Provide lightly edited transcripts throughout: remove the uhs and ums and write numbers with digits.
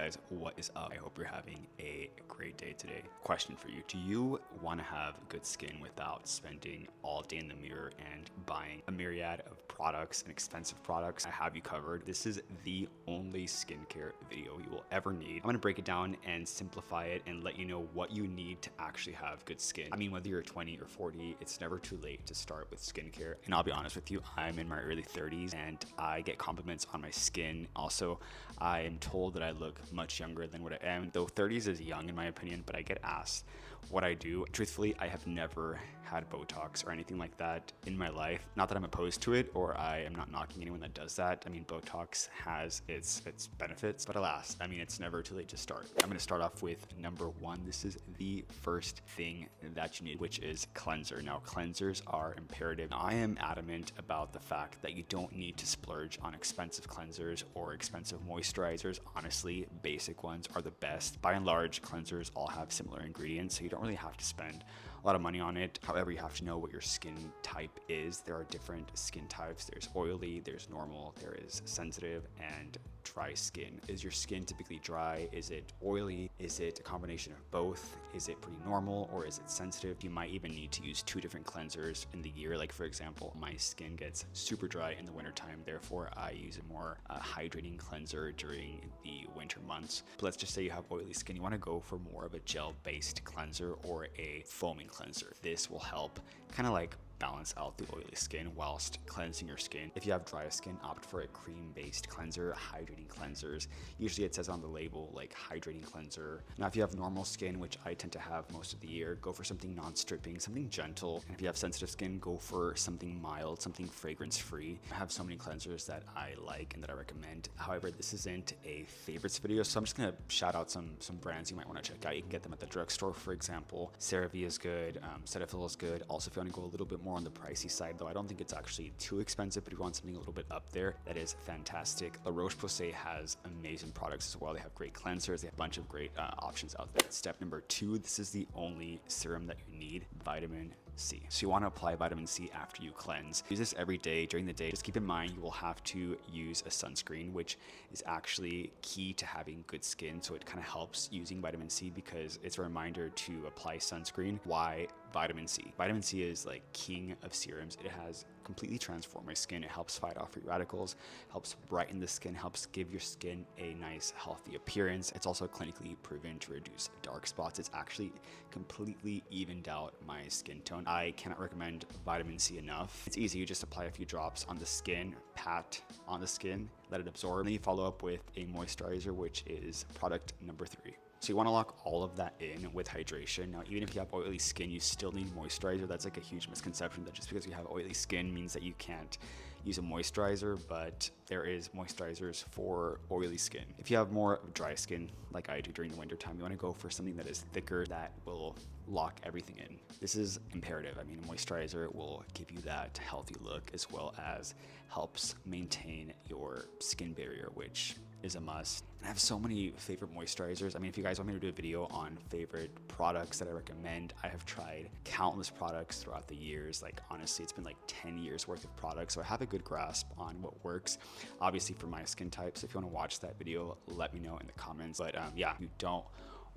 guys, what is up? I hope you're having a great day today. Question for you. Do you want to have good skin without spending all day in the mirror and buying a myriad of products and expensive products? I have you covered. This is the only skincare video you will ever need. I'm going to break it down and simplify it and let you know what you need to actually have good skin. I mean, whether you're 20 or 40, it's never too late to start with skincare. And I'll be honest with you, I'm in my early 30s and I get compliments on my skin. Also, I am told that I look much younger than what I am, though 30s is young in my opinion, but I get asked what I do. Truthfully, I have never had Botox or anything like that in my life. Not that I'm opposed to it or I am not knocking anyone that does that. I mean, Botox has its benefits, but alas, I mean, it's never too late to start. I'm going to start off with number one. This is the first thing that you need, which is cleanser. Now, cleansers are imperative. Now, I am adamant about the fact that you don't need to splurge on expensive cleansers or expensive moisturizers. Honestly, basic ones are the best. By and large, cleansers all have similar ingredients, so you don't really have to spend a lot of money on it. However, you have to know what your skin type is. There are different skin types. There's oily, there's normal, there is sensitive, and dry skin. Is your skin typically dry? Is it oily? Is it a combination of both? Is it pretty normal or is it sensitive? You might even need to use two different cleansers in the year. Like for example, my skin gets super dry in the wintertime, therefore I use a more hydrating cleanser during the winter months. But let's just say you have oily skin. You want to go for more of a gel-based cleanser or a foaming cleanser. This will help kind of like balance out the oily skin whilst cleansing your skin. If you have dry skin, opt for a cream-based cleanser, hydrating cleansers. Usually it says on the label like hydrating cleanser. Now, if you have normal skin, which I tend to have most of the year, go for something non-stripping, something gentle. And if you have sensitive skin, go for something mild, something fragrance-free. I have so many cleansers that I like and that I recommend. However, this isn't a favorites video, so I'm just gonna shout out some brands you might want to check out. You can get them at the drugstore, for example. CeraVe is good, Cetaphil is good. Also, if you want to go a little bit more on the pricey side, though I don't think it's actually too expensive, but if you want something a little bit up there, that is fantastic. La Roche-Posay has amazing products as well. They have great cleansers. They have a bunch of great options out there. Step number two, this is the only serum that you need, vitamin C. So you want to apply vitamin C after you cleanse. Use this every day during the day. Just keep in mind you will have to use a sunscreen, which is actually key to having good skin. So it kind of helps using vitamin C because it's a reminder to apply sunscreen. Why vitamin C? Vitamin C is like king of serums. It has completely transformed my skin. It helps fight off free radicals, helps brighten the skin, helps give your skin a nice healthy appearance. It's also clinically proven to reduce dark spots. It's actually completely evened out my skin tone. I cannot recommend vitamin C enough. It's easy. You just apply a few drops on the skin, pat on the skin, let it absorb. And then you follow up with a moisturizer, which is product number 3. So you want to lock all of that in with hydration. Now, even if you have oily skin, you still need moisturizer. That's like a huge misconception that just because you have oily skin means that you can't use a moisturizer, but there is moisturizers for oily skin. If you have more dry skin, like I do during the winter time, you want to go for something that is thicker that will lock everything in. This is imperative. I mean, a moisturizer will give you that healthy look as well as helps maintain your skin barrier, which is a must. I have so many favorite moisturizers. I mean, if you guys want me to do a video on favorite products that I recommend, I have tried countless products throughout the years. Like honestly, it's been like 10 years worth of products. So I have a good grasp on what works, obviously for my skin type. So if you want to watch that video, let me know in the comments. But yeah, you don't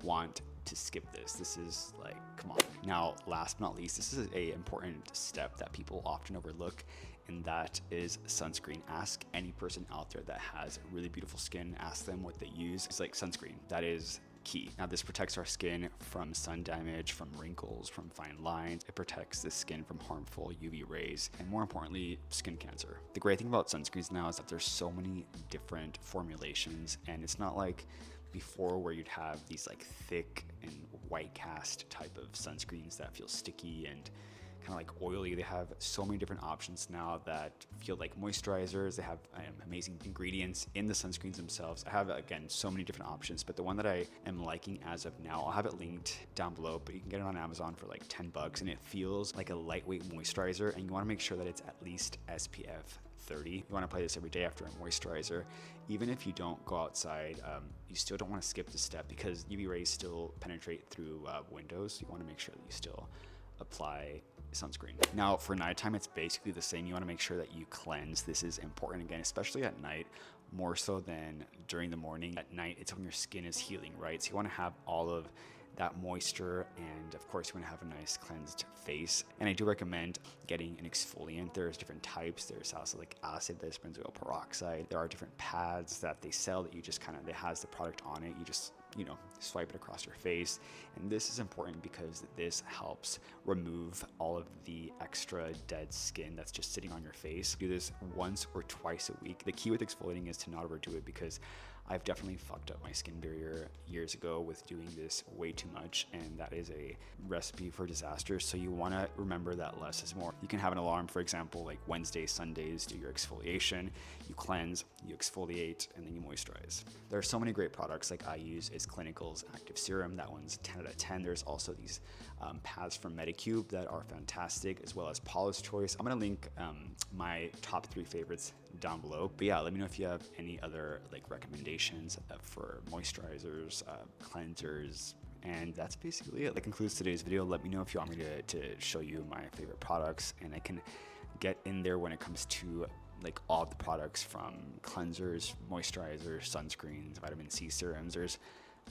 want to skip this. This is like, come on. Now, last but not least, this is a important step that people often overlook, and that is sunscreen. Ask any person out there that has really beautiful skin, ask them what they use. It's like sunscreen. That is key. Now, this protects our skin from sun damage, from wrinkles, from fine lines. It protects the skin from harmful UV rays, and more importantly, skin cancer. The great thing about sunscreens now is that there's so many different formulations, and it's not like before where you'd have these like thick and white cast type of sunscreens that feel sticky and kind of like oily. They have so many different options now that feel like moisturizers. They have amazing ingredients in the sunscreens themselves. I have, again, so many different options, but the one that I am liking as of now, I'll have it linked down below, but you can get it on Amazon for like 10 bucks, and it feels like a lightweight moisturizer, and you want to make sure that it's at least SPF 30. You want to apply this every day after a moisturizer. Even if you don't go outside, you still don't want to skip the step because UV rays still penetrate through windows. So you want to make sure that you still apply sunscreen. Now for nighttime, it's basically the same. You want to make sure that you cleanse. This is important again, especially at night. more so than during the morning. At night, it's when your skin is healing, right? So you want to have all of that moisture, and of course you want to have a nice cleansed face. And I do recommend getting an exfoliant. There's different types. There's salicylic acid, there's benzoyl peroxide. There are different pads that they sell that you just kind of, it has the product on it. You just, you know, swipe it across your face. And this is important because this helps remove all of the extra dead skin that's just sitting on your face. Do this once or twice a week. The key with exfoliating is to not overdo it, because I've definitely fucked up my skin barrier years ago with doing this way too much, and that is a recipe for disaster. So you want to remember that less is more. You can have an alarm, for example, like Wednesdays, Sundays, do your exfoliation, you cleanse, you exfoliate, and then you moisturize. There are so many great products. Like I use is Clinical's Active Serum. That one's 10 out of 10. There's also these pads from Medicube that are fantastic, as well as Paula's Choice. I'm going to link my top 3 favorites down below. But yeah, let me know if you have any other like recommendations for moisturizers, cleansers, and that's basically it. That concludes today's video. Let me know if you want me to show you my favorite products, and I can get in there when it comes to like all the products, from cleansers, moisturizers, sunscreens, vitamin C serums. There's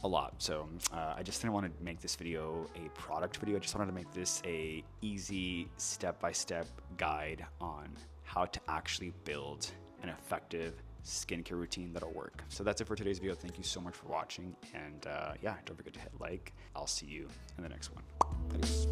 a lot. So I just didn't want to make this video a product video. I just wanted to make this a easy step-by-step guide on how to actually build an effective skincare routine that'll work. So that's it for today's video. Thank you so much for watching, and yeah, don't forget to hit like. I'll see you in the next one. Peace.